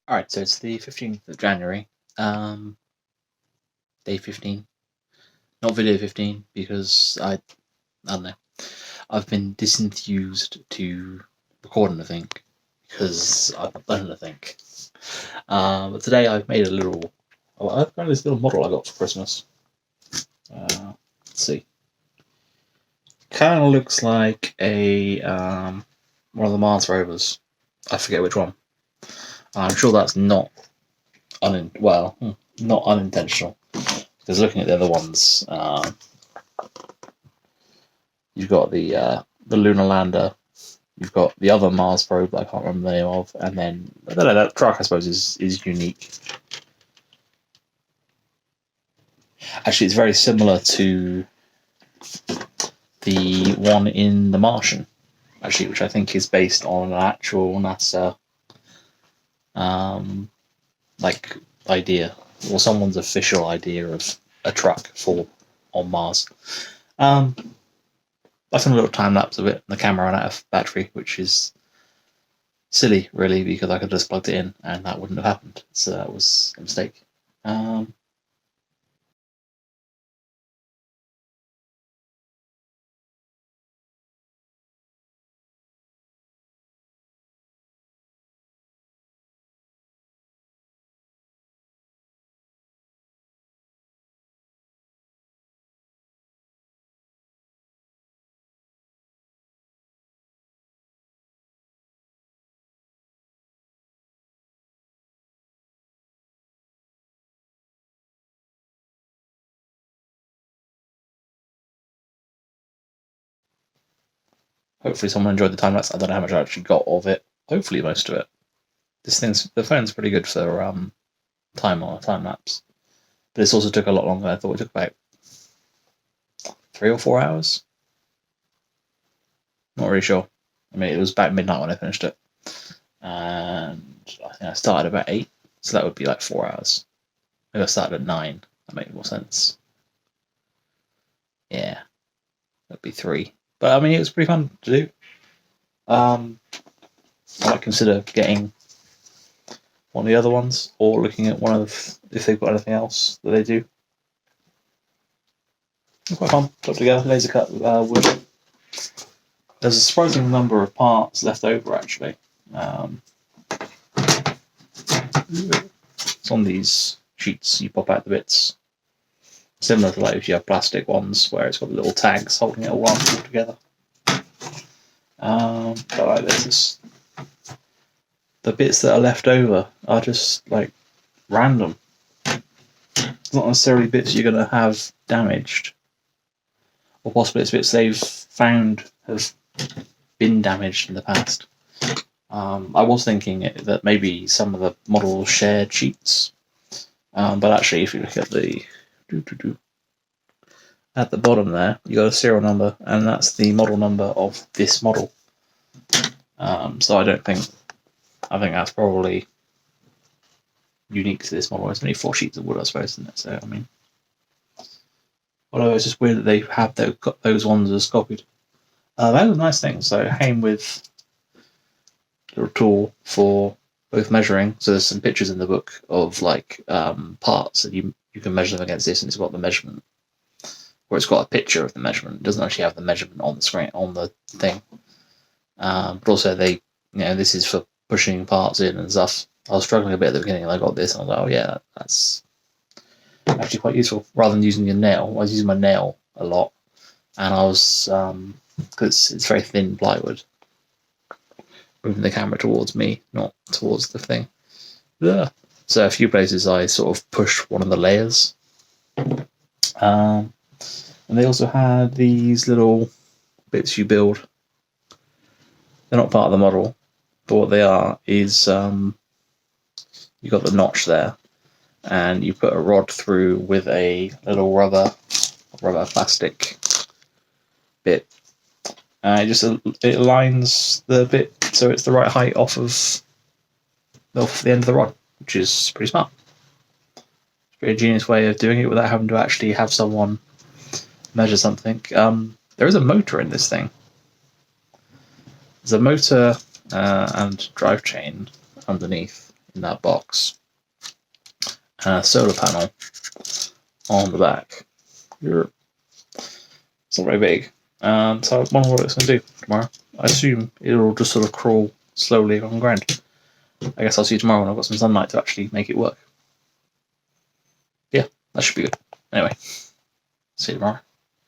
Alright, so it's the 15th of January, day 15. Not video 15, because I don't know. I've been disenthused to record anything, because I've done anything. But today I've made a little. I've got this little model I got for Christmas. Let's see. Kind of looks like a one of the Mars rovers. I forget which one. I'm sure that's not not unintentional. Because looking at the other ones, you've got the lunar lander, you've got the other Mars probe that I can't remember the name of, and then I don't know, that truck I suppose is unique. Actually, it's very similar to the one in The Martian, actually, which I think is based on an actual NASA idea, or someone's official idea of a truck for on Mars. I've done a little time lapse of it. The camera ran out of battery, which is silly, really, because I could have just plugged it in and that wouldn't have happened. So that was a mistake. Hopefully someone enjoyed the time lapse. I don't know how much I actually got of it. Hopefully most of it. The phone's pretty good for time lapse, but this also took a lot longer. I thought it took about 3 or 4 hours. Not really sure. I mean, it was about midnight when I finished it, and I think I started about 8, so that would be like 4 hours. Maybe I started at 9. That makes more sense. Yeah, that'd be 3. But I mean, it was pretty fun to do. I might consider getting one of the other ones, or looking at one of if they've got anything else that they do. It's quite fun. Put together laser cut wood. There's a surprising number of parts left over, actually. It's on these sheets. You pop out the bits, similar to like if you have plastic ones, where it's got the little tags holding it all on together. But like this, the bits that are left over are just like random. It's not necessarily bits you're going to have damaged, or possibly it's bits they've found have been damaged in the past. I was thinking that maybe some of the models shared sheets, but actually, if you look at at the bottom there, you got a serial number, and that's the model number of this model. So I think that's probably unique to this model. It's only 4 sheets of wood, I suppose, isn't it? So I mean, although it's just weird that they have those ones as copied. That was a nice thing. So it came with a little tool for both measuring. So there's some pictures in the book of like parts, and you can measure them against this, and it's got the measurement, or it's got a picture of the measurement. It doesn't actually have the measurement on the screen on the thing. But also this is for pushing parts in and stuff. I was struggling a bit at the beginning, and I got this, and I was like, oh yeah, that's actually quite useful. Rather than using a nail, I was using my nail a lot, and I was because it's very thin plywood, moving the camera towards me, not towards the thing. Yeah. So a few places I sort of pushed one of the layers. And they also had these little bits you build. They're not part of the model, but what they are is you've got the notch there, and you put a rod through with a little rubber plastic bit. It aligns the bit so it's the right height off the end of the rod, which is pretty smart. It's a pretty genius way of doing it without having to actually have someone measure something. There is a motor in this thing. There's a motor and drive chain underneath. in that box, and a solar panel on the back. It's not very big. So I wonder what it's going to do tomorrow. I assume it'll just sort of crawl slowly on the ground. I guess I'll see you tomorrow when I've got some sunlight to actually make it work. Yeah, that should be good. Anyway, see you tomorrow.